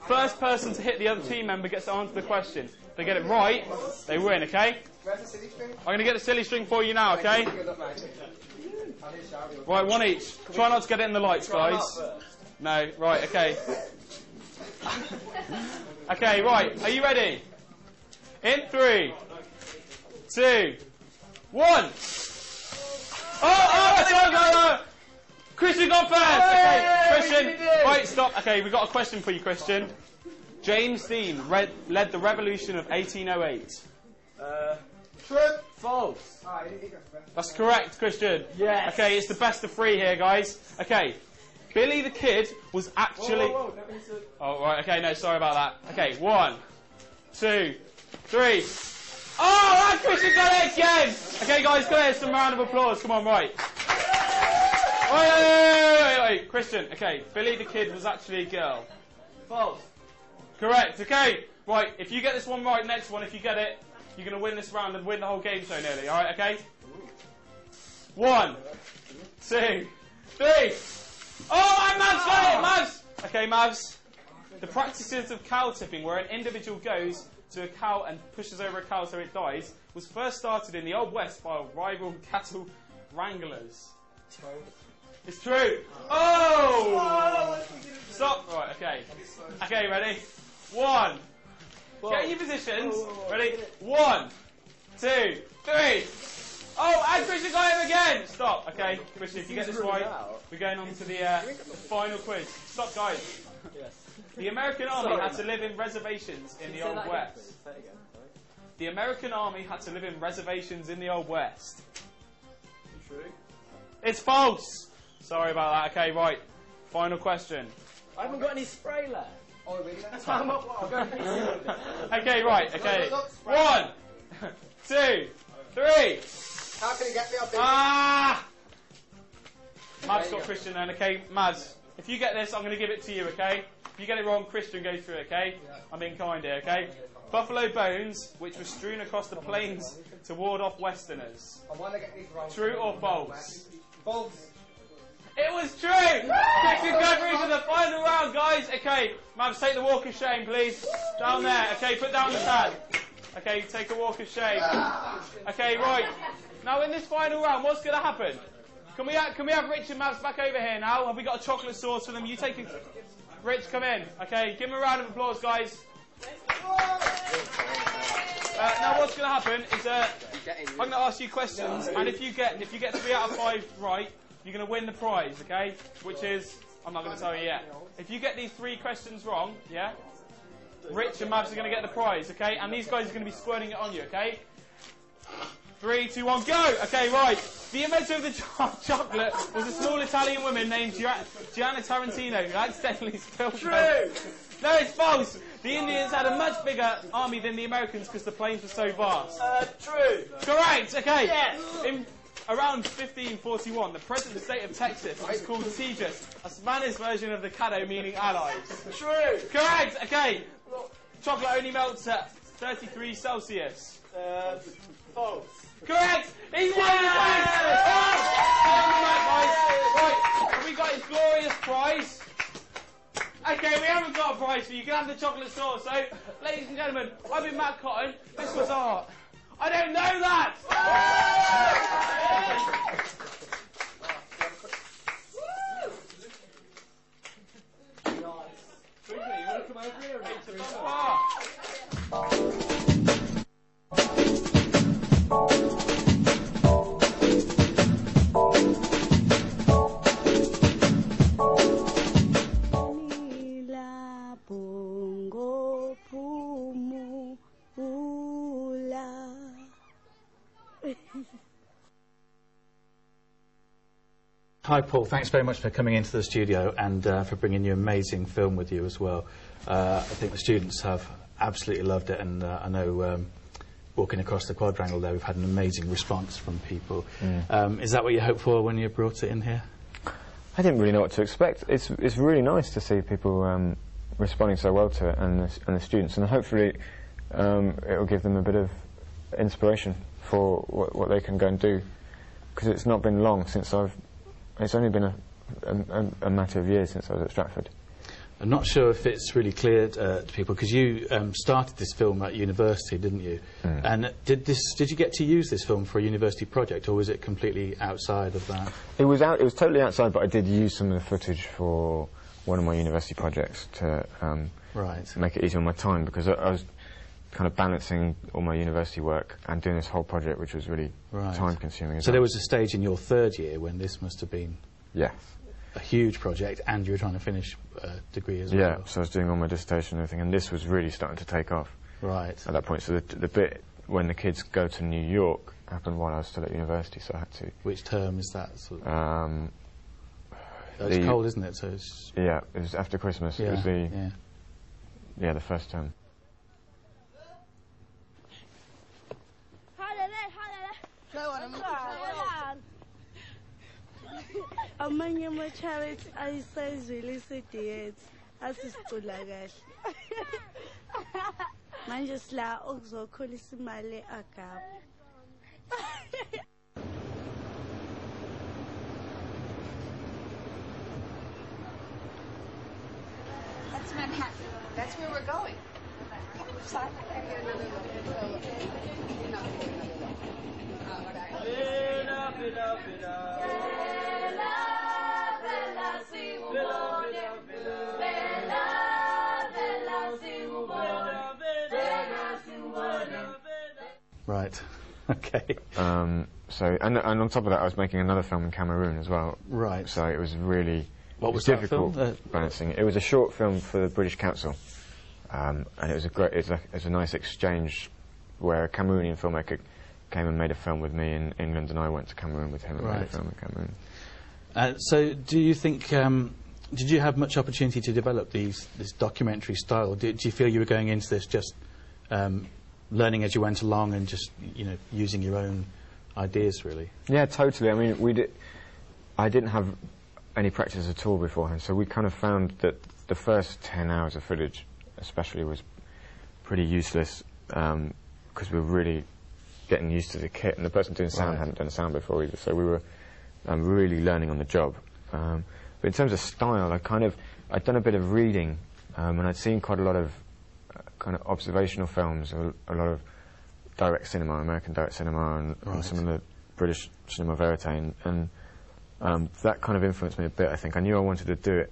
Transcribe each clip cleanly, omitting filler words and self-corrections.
first person to hit the other team member gets to answer the question. If they get it right, they win, okay? Where's the silly string? I'm going to get the silly string for you now, okay? Right, one each. Try not to get it in the lights, guys. No, right, okay. Okay, right, are you ready? In 3, 2, 1. Oh, Christian got first! Okay, Christian, right, stop. Okay, we've got a question for you, Christian. James Dean led the revolution of 1808. True. False. That's correct, Christian. Yes. Okay, it's the best of 3 here, guys. Okay, Billy the Kid was actually... Whoa. Oh, right, okay, no, sorry about that. Okay, 1, 2, 3. Oh, and Christian got it again! Okay, guys, come here, some round of applause. Come on, right. Wait. Christian, okay, Billy the Kid was actually a girl. False. Correct, okay. Right, if you get this one right, next one, if you get it, you're going to win this round and win the whole game show nearly, alright, okay? 1, 2, 3. Oh, and Mavs got it, Mavs! Okay, Mavs. The practices of cow tipping, where an individual goes to a cow and pushes over a cow so it dies, was first started in the Old West by rival cattle wranglers. It's true. Oh! Stop. Right, okay. Okay, ready? 1. Get your positions. Ready? 1, 2, 3. Oh, and Christian got him again. Stop. Okay, Christian, if you get this right, we're going on to the final quiz. Stop, guys. The American Army had to live in reservations in the Old West. The American Army had to live in reservations in the Old West. True. It's false. Sorry about that. Okay, right. Final question. I haven't got any spray left. Oh, really? Okay, right. Okay. 1, 2, 3. How can you get me up there? Ah! Mav's got Christian then. Okay, Mavs. If you get this, I'm going to give it to you. Okay. If you get it wrong, Christian goes through it. Okay. I'm being kind here. Okay. Buffalo bones, which were strewn across the plains to ward off Westerners. I want to get these wrong. True or false? False. It was true! Christian go through to the final round, guys. Okay, Mavs, take the walk of shame, please. Down there. Okay, put down the pad. Okay, take a walk of shame. Okay, right. Now in this final round, what's going to happen? Can we have Rich and Mavs back over here now? Have we got a chocolate sauce for them? You take it. Rich, come in. Okay, give him a round of applause, guys. Now what's going to happen is I'm going to ask you questions, and if you get 3 out of 5 right, you're going to win the prize, okay? Which is, I'm not going to tell you yet. If you get these 3 questions wrong, yeah, Rich and Mavs are going to get the prize, okay? And these guys are going to be squirting it on you, okay? 3, 2, 1, go! Okay, right. The inventor of the chocolate was a small Italian woman named Gianna Tarantino, who accidentally spilled True! No, it's false! The Indians had a much bigger army than the Americans because the plains were so vast. True! Correct! Okay. Yes! Around 1541, the present state of Texas was called Tejas, a Spanish version of the Caddo, meaning allies. True! Correct! Okay. Chocolate only melts at 33 Celsius. False. Correct! He's won the prize! Right, have we got his glorious prize? Okay, we haven't got a prize for you. You can have the chocolate sauce. So, ladies and gentlemen, I've been Matt Cotton. This was art. I don't know that! Hi Paul, thanks very much for coming into the studio and for bringing your amazing film with you as well. I think the students have absolutely loved it, and I know walking across the quadrangle there we've had an amazing response from people. Is that what you hoped for when you brought it in here? I didn't really know what to expect. It's really nice to see people responding so well to it, and the students, and hopefully it will give them a bit of inspiration for what they can go and do, because it's not been long since it's only been a matter of years since I was at Stratford. I'm not sure if it's really clear to people, because you started this film at university, didn't you? And did you get to use this film for a university project, or was it completely outside of that? It was totally outside, but I did use some of the footage for one of my university projects to make it easier on my time, because I was kind of balancing all my university work and doing this whole project, which was really time-consuming. So there was a stage in your third year when this must have been a huge project, and you were trying to finish a degree as well. Yeah, so I was doing all my dissertation and everything, and this was really starting to take off at that point. So the bit when the kids go to New York happened while I was still at university, so I had to... Which term is that? Sort of? It's cold, isn't it? So it's... Yeah, it was after Christmas. Yeah, it was the first term. Amanye ama-charity ayisayizwile diyet asisicula kahle manje sila okuzokhulisa imali eAgapa. That's Manhattan. That's where we're going. Right. Okay. So and on top of that, I was making another film in Cameroon as well. Right. So it was really difficult balancing. It was a short film for the British Council, and it was it was a nice exchange where a Cameroonian filmmaker came and made a film with me in England, and I went to Cameroon with him and made a film in Cameroon. So do you think? Did you have much opportunity to develop this documentary style? Did you feel you were going into this just learning as you went along and just using your own ideas, really? Yeah, totally. I mean, I didn't have any practice at all beforehand, so we kind of found that the first 10 hours of footage, especially, was pretty useless because we were really getting used to the kit, and the person doing sound hadn't done sound before either, so we were really learning on the job. But in terms of style, I'd done a bit of reading, and I'd seen quite a lot of kind of observational films, a lot of direct cinema, American direct cinema, and some of the British cinema verite, and that kind of influenced me a bit. I think I knew I wanted to do it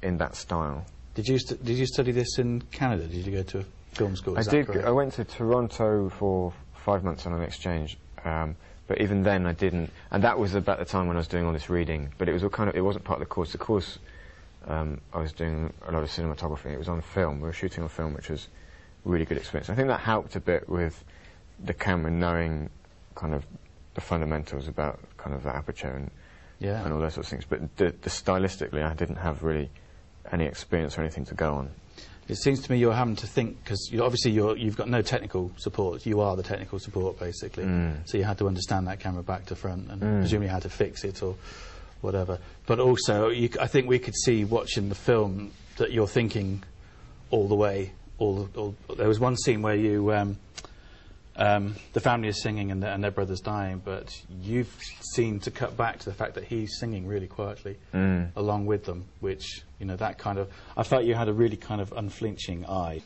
in that style. Did you study this in Canada? Did you go to a film school? I did. I went to Toronto for 5 months on an exchange, but even then I didn't. And that was about the time when I was doing all this reading. But it was it wasn't part of the course. The course, I was doing a lot of cinematography. It was on film. We were shooting on film, which was a really good experience. I think that helped a bit with the camera, knowing kind of the fundamentals about kind of the aperture and all those sorts of things. But the stylistically, I didn't have really any experience or anything to go on. It seems to me you're having to think, because obviously you've got no technical support. You are the technical support, basically. So you had to understand that camera back to front, and presumably how to fix it or whatever. But also, I think we could see watching the film that you're thinking all the way. There was one scene where the family is singing and their brother's dying, but you've seemed to cut back to the fact that he's singing really quietly along with them, which, that kind of... I felt you had a really kind of unflinching eye.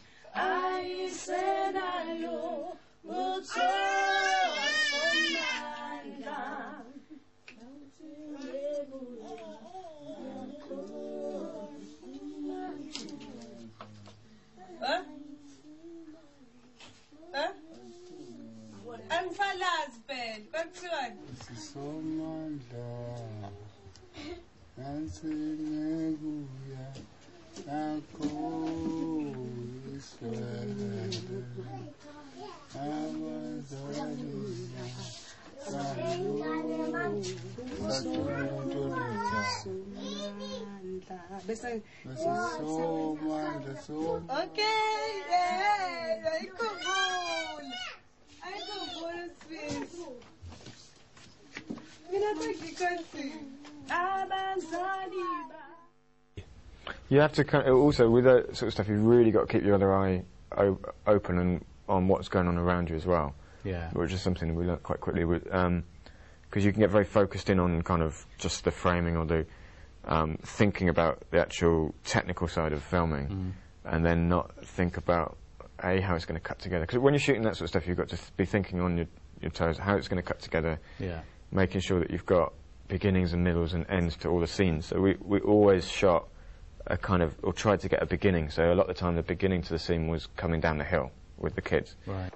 You have to also, with that sort of stuff, you've really got to keep your other eye open and on what's going on around you as well. Yeah. Which is something that we learnt quite quickly, because you can get very focused in on kind of just the framing or the thinking about the actual technical side of filming, and then not think about how it's going to cut together. Because when you're shooting that sort of stuff, you've got to be thinking on your toes how it's going to cut together, making sure that you've got beginnings and middles and ends to all the scenes. So we always shot a kind of, or tried to get a beginning. So a lot of the time the beginning to the scene was coming down the hill with the kids. Right.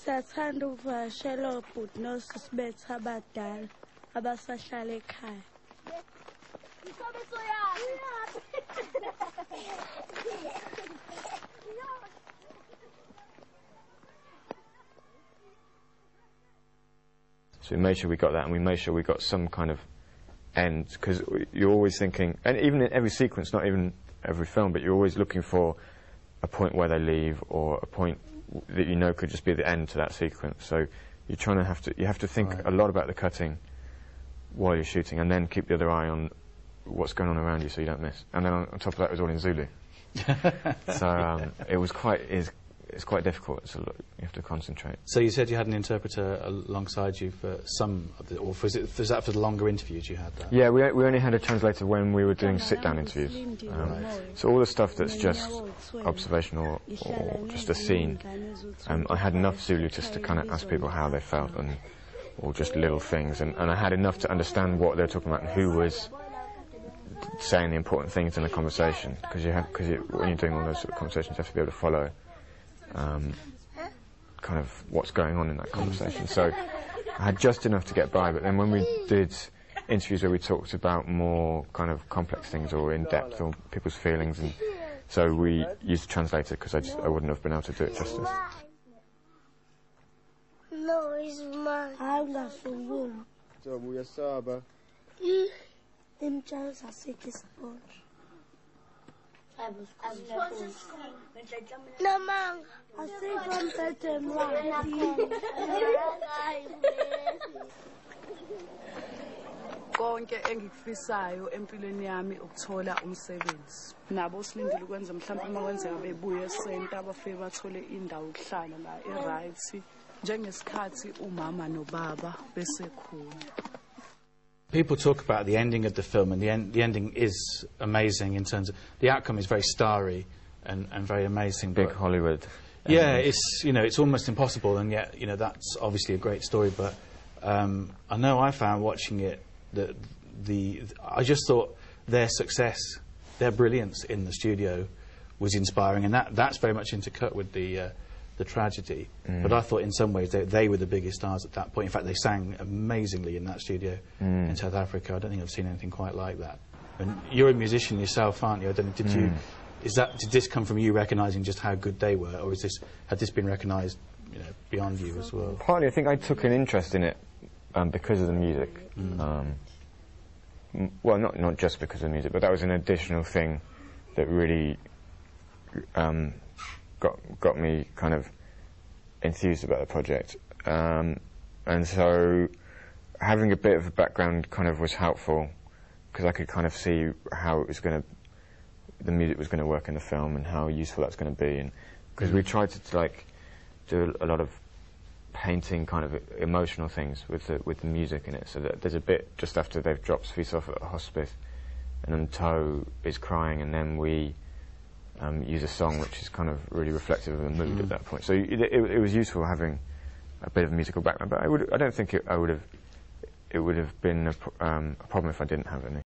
Siyathanda ukuvakashela obhuti nosisibethu abadala abasahlala ekhaya. So we made sure we got that, and we made sure we got some kind of end, because you're always thinking, and even in every sequence, not even every film, but you're always looking for a point where they leave, or a point that you know could just be the end to that sequence. So you're trying to you have to think a lot about the cutting while you're shooting, and then keep the other eye on what's going on around you so you don't miss. And then on top of that, it was all in Zulu. So it was it's quite difficult. It's you have to concentrate. So you said you had an interpreter alongside you for some of the, or was that for the longer interviews you had that? Yeah, we only had a translator when we were doing sit-down interviews. So all the stuff that's just observational or just a scene, I had enough Zulu just to kind of ask people how they felt, or just little things, and I had enough to understand what they were talking about and who was saying the important things in the conversation, because when you're doing all those sort of conversations, you have to be able to follow kind of what's going on in that conversation. So I had just enough to get by, but then when we did interviews where we talked about more kind of complex things or in depth or people's feelings, and so we used a translator because I wouldn't have been able to do it justice. No, it's mine. I'm not for woman. Them child are sick as sponge. No, Mom. I think I'm better konke engikufisayo empilweni yami ukuthola umsebenzi. Nabo silindile ukwenza mhlawumbe uma kwenzeka bebuye esenta abafike bathole indawo ukuhlala la e-right njengesikhathi umama nobaba besekhona. People talk about the ending of the film, and the ending is amazing in terms of the outcome is very starry and very amazing. Big Hollywood. Yeah, it's almost impossible, and yet that's obviously a great story. But I know I found watching it that I just thought their success, their brilliance in the studio was inspiring, and that's very much intercut with the tragedy. But I thought in some ways they were the biggest stars at that point. In fact, they sang amazingly in that studio in South Africa. I don't think I've seen anything quite like that. And you're a musician yourself, aren't you? I don't know, did this come from you recognising just how good they were, or had this been recognised beyond you as well? Partly, I think I took an interest in it because of the music. Well, not just because of the music, but that was an additional thing that really got me kind of enthused about the project, and so having a bit of a background kind of was helpful, because I could kind of see how the music was going to work in the film and how useful that's going to be, and because we tried to do a lot of painting kind of emotional things with the music in it, so that there's a bit just after they've dropped Sviss off at the hospice and then Toe is crying, and then we use a song which is kind of really reflective of the mood at that point. So it was useful having a bit of a musical background, but I don't think it would have been a problem if I didn't have any.